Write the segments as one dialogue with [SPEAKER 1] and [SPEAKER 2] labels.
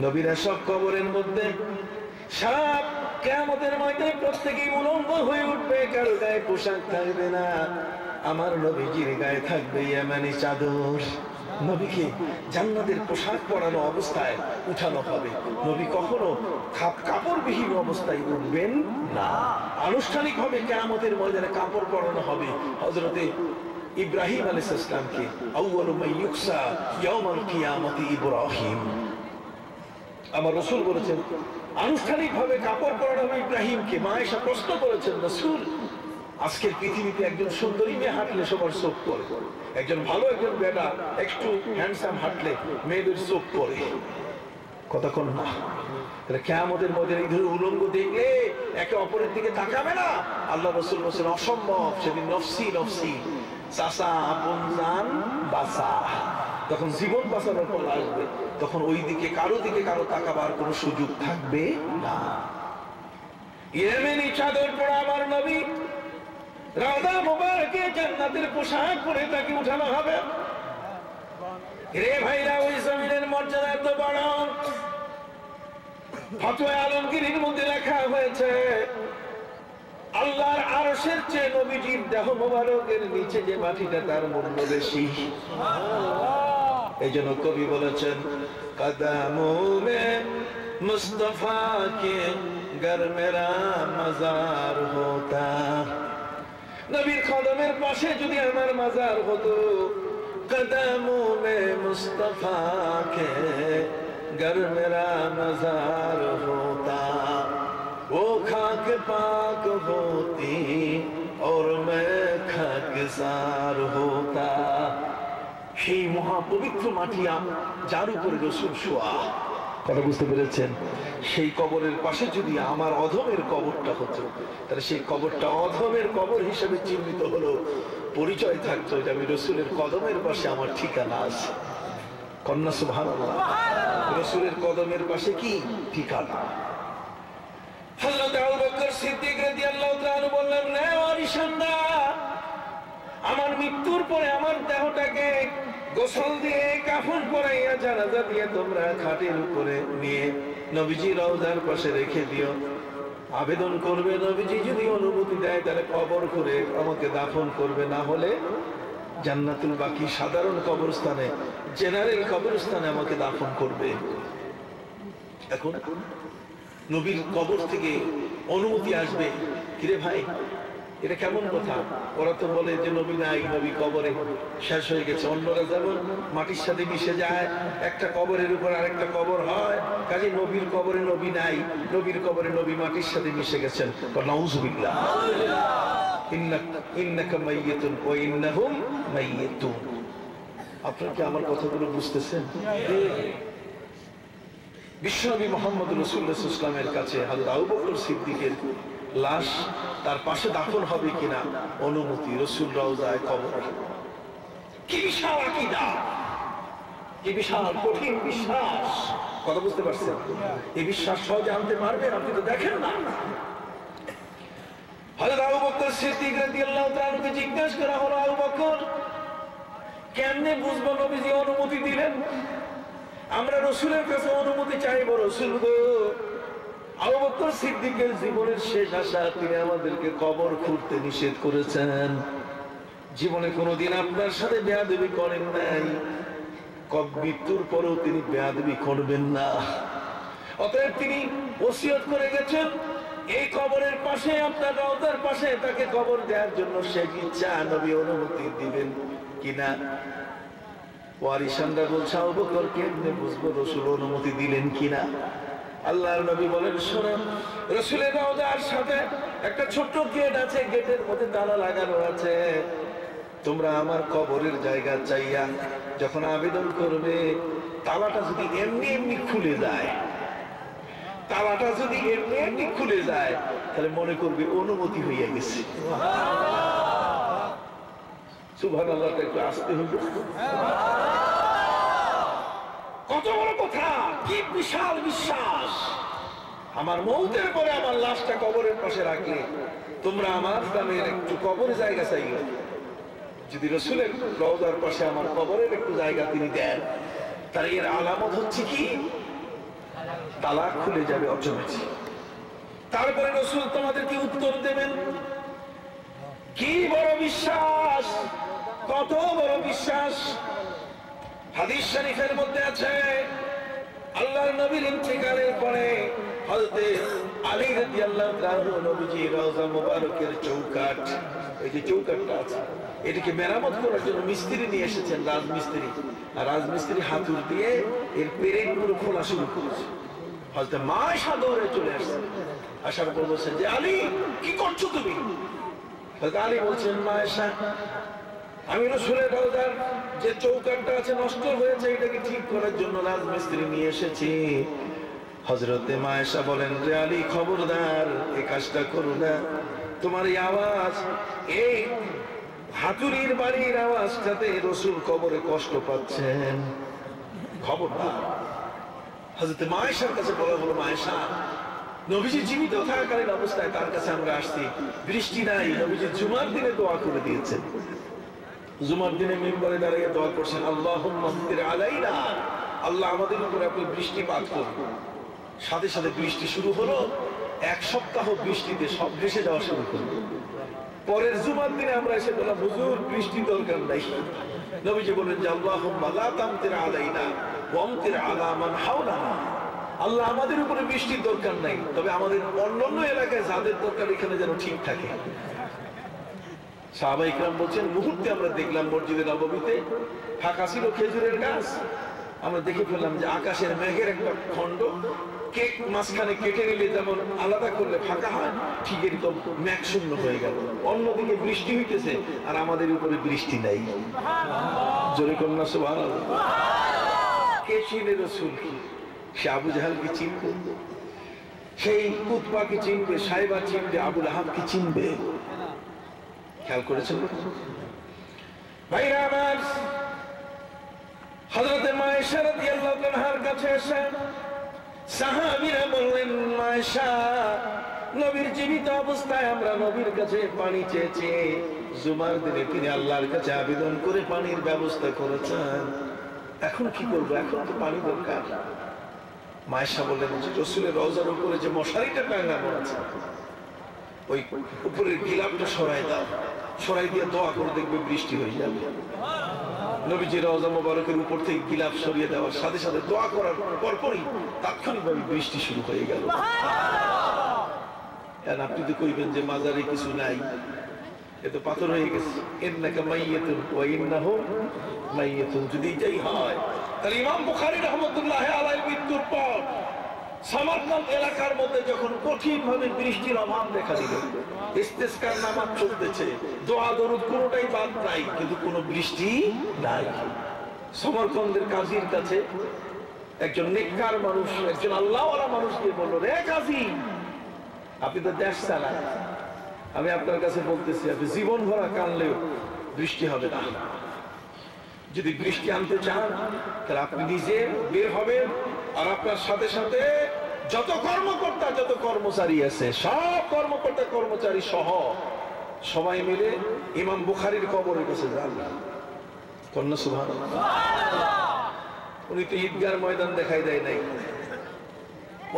[SPEAKER 1] নবীরা সব কবরের মধ্যে সাপ কিয়ামতের ময়দানে প্রত্যেকেই উলঙ্গ হয়ে উঠবে, কারো গায়ে পোশাক থাকবে না। আমার নবীজির গায়ে থাকবে ইয়ামানি চাদর। নবীকে জান্নাতের পোশাক পরানো অবস্থায় উঠানো হবে। নবী কখনো কাপড়বিহীন অবস্থায় উঠবেন না। আনুষ্ঠানিকভাবে কিয়ামতের ময়দানে কাপড় পরানো হবে। হযরতে ইব্রাহিম আলাইহিস সালামকে আউয়ালু মান ইউকসা ইয়াউমাল কিয়ামতি ইব্রাহিম। আমার রাসূল বলেছেন আনুষ্ঠানিকভাবে কাপড় পরানো হবে ইব্রাহিমকে। মা আয়েশা প্রশ্ন করেছেন, রাসূল আজকের পৃথিবীতে একজন সুন্দরী মেয়ে হাঁটলে সবার চোখ পড়ে, একজন ভালো একজন বেটা একটু হ্যান্ডসাম হাঁটলে মেয়েদের চোখ পড়ে, কতক্ষণ না? কিয়ামতের মধ্যে এই ধরে উলঙ্গ দেখলে একে অপরের দিকে তাকাবে না। আল্লাহ রাসূল বলেছেন অসম্ভব, সেদিন নফসি নফসি, চাচা আপন জান বাঁচা। তখন জীবন বাঁচানোর পর আসবে, তখন ওই দিকে কারো তাকাবার কোনো সুযোগ থাকবে না। ইয়েমেনি চাদর পরা আমার নবী রওজা মুবারকে জান্নাতের পোশাক পরে তাকে উঠানো হবে। রে ভাইরা, ওই জমিনের মর্যাদা এত বড়। ফতোয়া আলমগীরের মধ্যে লেখা হয়েছে আল্লাহর আরশের চেয়ে নবীজির দেহ মোবারকের নিচে যে মাটিটা তার মূল্য বেশি। এই জন্য কবি বলেছেন কদমো মে মুস্তাফা কে গর মেরা মাজার হোতা। নবীর কদমের পাশে যদি আমার মাজার হতো, কদমো মে মুস্তাফা কে গর মেরা মাজার হোতা, वो खाक पाक होती और मैं खाकसार होता। সেই মহাপবিত্র মাটিয়া যার উপরে রাসূল শোয়া, কথা বুঝতে পেরেছেন? সেই কবরের পাশে যদি আমার অধমের কবরটা হতো, তাহলে সেই কবরটা অধমের কবর হিসেবে চিহ্নিত হলো, পরিচয় থাকতো যে আমি রাসূলের কদমের পাশে আমার ঠিকানা আছে। কন্যা সুবহানাল্লাহ। রাসূলের কদমের পাশে কি ঠিকানা? হযরত আবু বকর সিদ্দিক রাদিয়াল্লাহু তাআলা বললেন, না ওয়ারিসানরা, আমার মৃত্যুর পরে আমার দেহটাকে গোসল দিয়ে কাফন পরাইয়া জানাজা দিয়ে তোমরা খাটের উপরে নিয়ে নবীজির রওজার পাশে রেখে দিও। আবেদন করবে, নবীজি যদি অনুমতি দেয় তাহলে কবর করে আমাকে দাফন করবে, না হলে জান্নাতুল বাকি সাধারণ কবরস্থানে, জেনারেল কবরস্থানে আমাকে দাফন করবে। এখন নবীর কবর থেকে অনুমতি আসবে, কিরে ভাই এটা কেমন কথা? ওরা তো বলে যে নবী নাই, নবী কবরে শেষ হয়ে গেছে। অন্যরা যেমন মাটির সাথে মিশে যায়, একটা কবরের উপর আরেকটা কবর হয়, কাজে নবীর কবরে নবী নাই, নবীর কবরে নবী মাটির সাথে মিশে গেছেন। নাউযুবিল্লাহ। ইন্নাকা মাইয়িতুন ওয়া ইন্নাহুম মাইয়িতুন। আপনারা কি আমার কথাগুলো বুঝতেছেন? বিশ্বনবী মুহাম্মদ রাসূলুল্লাহ সাল্লাল্লাহু আলাইহি ওয়াসাল্লামের কাছে হযরত আবু বকর সিদ্দিকের লাশ তার পাশে দাফন হবে কিনা অনুমতি, রাসূল রওজায় কবর। কি বিশাল আকীদা, কি বিশাল কঠিন বিশ্বাস, কথা বুঝতে পারছেন? এই বিশ্বাস সহজে আনতে পারবেন? আপনি তো দেখেন না। হযরত আবু বকর সিদ্দিক রাদিয়াল্লাহু তাআলাকে জিজ্ঞাসা করা হলো, আবু বকর কেমনে বুঝবো নবীজি অনুমতি দিলেন? আমরা রাসূলের কাছে অনুমতি চাইবো, রাসূল গো। আবু বকর সিদ্দিকের জীবনের শেষ আশা, তিনি আমাদেরকে কবর খুঁড়তে নিষেধ করেছেন। জীবনে কোনোদিন আপনার সাথে বেয়াদবি করেন নাই, মৃত্যুর পরেও তিনি বেয়াদবি করবেন না। অতএব তিনি ওসিয়ত করে গেছেন এই কবরের পাশে, আপনার রওজার পাশে তাকে কবর দেওয়ার জন্য শেষ ইচ্ছা, নবী অনুমতি দিবেন কিনা। ওয়ারিসানরা বলছে, আবু বকর কেমনে বুঝবো রাসূল অনুমতি দিলেন কিনা? আল্লাহর নবী বলেন, শোনো, রাসূলের রওজার সাথে একটা ছোট্ট গেট আছে, গেটের মধ্যে তালা লাগানো আছে। তোমরা আমার কবরের জায়গা চাইয়া যখন আবেদন করবে, তালাটা যদি এমনি এমনি খুলে যায়, তালাটা যদি এমনি এমনি খুলে যায়, তাহলে মনে করবে অনুমতি হইয়া গেছে। সুবহানাল্লাহটা একটু আসতে হইল। কত বড় কথা, কি বিশাল বিশ্বাস। আমার মৌতের পরে আমার লাশটা কবরের পাশে রাখলে তোমরা আমার নামের একটু কবরের জায়গা চাইও। যদি রাসূলের রওজার পাশে আমার কবরের একটু জায়গা তিনি দেন, তার এর আলামত হচ্ছে কি? তালা খুলে যাবে অটোমেটিক। তারপরে রাসূল তোমাদেরকে উত্তর দেবেন। কি বড় বিশ্বাস, কত বড় বিশ্বাস! হাদিস শরীফের মধ্যে আছে আল্লাহর নবীর ইন্তেকালের পরে হযরতে আলী রাদিয়াল্লাহু তাআলা নবীজি রওজা মুবারকের চৌকাঠ, এই যে চৌকাঠটা আছে, এটাকে মেরামত করার জন্য মিস্ত্রি নিয়ে এসেছেন, রাজমিস্ত্রি। আর রাজমিস্ত্রি হাতুড় দিয়ে এর পেরেক পুরো খোলা শুরু করেছে। হযরতে মায়েশা দৌড়ে চলে আসছে, আসার পর বলছেন যে আলী কি করছো তুমি? হযরত আলী বলছেন মায়েশা আমি রাসূলের রওজার যে চৌকাঠটা আছে নষ্ট হয়েছে, এটাকে ঠিক করার জন্য রাজমিস্ত্রি নিয়ে এসেছি। হযরতে মায়েশা বলেন যে আলী খবরদার এই কাজটা করো না, তোমার এই আওয়াজ, এই হাতুড়ির বাড়ির আওয়াজটাতে রাসূল কবরে কষ্ট পাচ্ছেন, খবরদার। হযরতে মায়েশার কাছে বলা হলো মায়েশা নবীজি জীবিত থাকাকালীন অবস্থায় তার কাছে আমরা আসছি, বৃষ্টি নাই, নবীজি জুমার দিনে দোয়া করে দিয়েছেন। জুমার দিনে মিম্বরে দাঁড়িয়ে দোয়া করছেন আল্লাহুম্মা আমতির আলাইনা, আল্লাহ আমাদের উপরে আপনি বৃষ্টিপাত করুন। সাথে সাথে বৃষ্টি শুরু হলো, এক সপ্তাহ বৃষ্টিতে সব ভেসে যাওয়া শুরু করলো। পরের জুমার দিনে আমরা এসে বললাম হুজুর বৃষ্টি দরকার নাই। নবীজি বলেন যে আল্লাহুম্মা লা তামতির আলাইনা ওয়া আমতির আলা মান হাওলানা, আল্লাহ আমাদের উপরে বৃষ্টির দরকার নাই, তবে আমাদের অন্যান্য এলাকায় যাদের দরকার এখানে যেন ঠিক থাকে। সাহাবা ইকরাম বলছেন মুহূর্তে আমরা দেখলাম মসজিদে নববীতে ফাঁকা ছিল খেজুরের গাছ, আমরা দেখে ফেললাম যে আকাশের মেঘের একটা খণ্ড কেক মাঝখানে কেটে নিলে যেমন আলাদা করলে ফাঁকা হয়, ঠিক এরকম মেঘ শূন্য হয়ে গেল। অন্যদিকে বৃষ্টি হইতেছে আর আমাদের উপরে বৃষ্টি নাই। জোরে কন্যা সুবহানাল্লাহ। কে চিনে রাসূল? সে আবু জাহালকে চিনবে, সেই উতবাকে চিনবে, সাইবা চিনবে, আবু লাহাবকে চিনবে। খেয়াল করেছেন ভাইরা আমার? হযরতে মায়েশা রাদিয়াল্লাহু তাআলার কাছে এসে সাহাবীরা বললেন মায়েশা নবীর জীবিত অবস্থায় আমরা নবীর কাছে পানি চেয়েছি, জুমার দিনে তিনি আল্লাহর কাছে আবেদন করে পানির ব্যবস্থা করেছেন, এখন কি করব? এখন তো পানি দরকার। মায়েশা বললেন যে রাসূলের রওজার উপরে যে মশারিটা টাঙানো আছে ওই উপরের গিলাফটা সরাই দাও, সরাই দিয়ে দোয়া করে দেখবে বৃষ্টি হয়ে যাবে। নবীজি রওজা মুবারকের উপর থেকে গিলাফ সরিয়ে দেওয়ার সাথে সাথে দোয়া করার পরপরই তাৎক্ষণিকভাবে বৃষ্টি শুরু হয়ে গেল। আপনি তো কইবেন যে মাজারে কিছু নাই, এ তো পাথর হয়ে গেছে। ইন্নাকা মাইয়াতুন ওয়া ইন্নাহুম মাইয়াতুন, যদি এটাই হয় তাহলে ইমাম বুখারী রাহমাতুল্লাহি আলাইহির মৃত্যুর পর সামারকান্দ এলাকার মধ্যে যখন কঠিন ভাবে বৃষ্টির অভাব দেখা দিল, ইস্তেসকার নামাজ চলতেছে, দোয়া দরুদ কোনোটাই বাদ নাই, কিন্তু কোনো বৃষ্টি নাই। সামারকান্দের কাজীর কাছে একজন নেককার মানুষ, একজন আল্লাহওয়ালা মানুষ গিয়ে বলল, রে কাজী আপনি তো দেশ চালান, আমি আপনার কাছে বলতেছি আপনি জীবন ভরা কানলেও বৃষ্টি হবে না। যদি বৃষ্টি আনতে চান তাহলে আপনি নিজে বের হবেন, আর আপনার সাথে সাথে যত কর্মকর্তা যত কর্মচারী আছে সব কর্মকর্তা কর্মচারী সহ সবাই মিলে ইমাম বুখারীর কবরের কাছে যান। কন্যা সুবহানাল্লাহ। উনি তো ঈদগার ময়দান দেখাই দেয় নাই,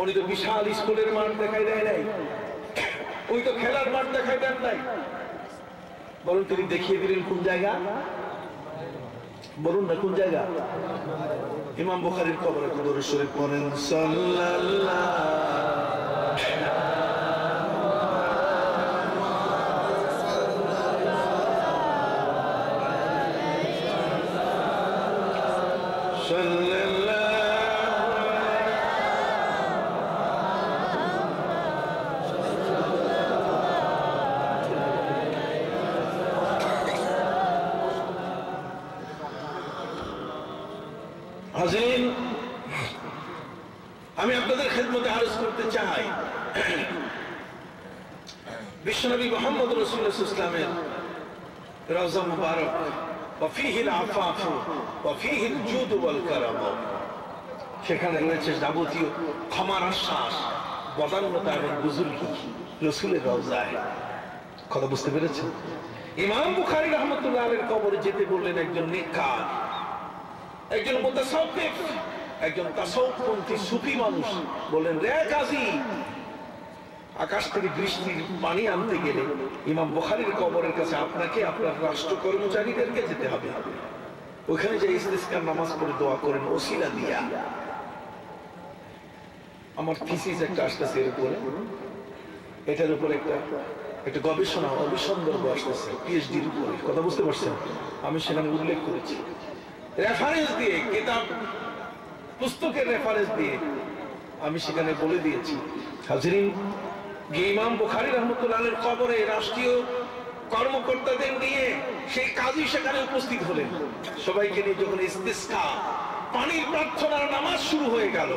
[SPEAKER 1] উনি তো বিশাল স্কুলের মাঠ দেখাই দেয় নাই, উনি তো খেলার মাঠ দেখাই দেন নাই, বরং তিনি দেখিয়ে দিলেন কোন জায়গা, বলুন না কোন জায়গা? ইমাম বুখারীর কবরে দরুদ শরীফ পড়েন হাজিরিন, আমি আপনাদের খেদমতে আরজ করতে চাই বিশ্বনবী মুহাম্মদ রাসূলুল্লাহ সাল্লাল্লাহু আলাইহি ওয়াসাল্লামের রওজা মুবারক ওয়া ফীহিল আফাফ ওয়া ফীহিল জুদ ওয়াল কারাম, সেখানে রয়েছে যাবতীয় ক্ষমার আশ্বাস, বদান্যতা এবং বুজুর্গি রাসূলের রওজায়। কথা বুঝতে পেরেছেন? ইমাম বুখারী রাহমাতুল্লাহ আলাইহির কবরে যেতে বললেন একজন নেককার, একজন মুতাসাব্বিফ, একজন তাসাউফপন্থী সুফি মানুষ বলেন, রে কাজী, আকাশ থেকে বৃষ্টির পানি আনতে গেলে ইমাম বুখারীর কবরের কাছে আপনাকে আপনার রাষ্ট্র কর্মচারীদেরকে যেতে হবে, ওখানে যে ইস্তিসকার নামাজ পড়ে দোয়া করেন ওসিলা দিয়া। আমার থিসিস একটা আসতেছে এর উপরে, এটার উপরে একটা গবেষণা অভিসন্দর্ভ আসতেছে পিএইচডির উপরে, কথা বুঝতে পারছেন? আমি সেখানে উল্লেখ করেছি রেফারেন্স দিয়ে, কিতাব পুস্তকের রেফারেন্স দিয়ে আমি সেখানে বলে দিয়েছি। হাজরিন, যে ইমাম বুখারী রাহমাতুল্লাহ আলাইহির কবরে রাষ্ট্রীয় কর্মকর্তাদের নিয়ে সেই কাজী সেখানে উপস্থিত হলেন, সবাইকে নিয়ে যখন ইস্তিসকা পানির প্রার্থনার নামাজ শুরু হয়ে গেল,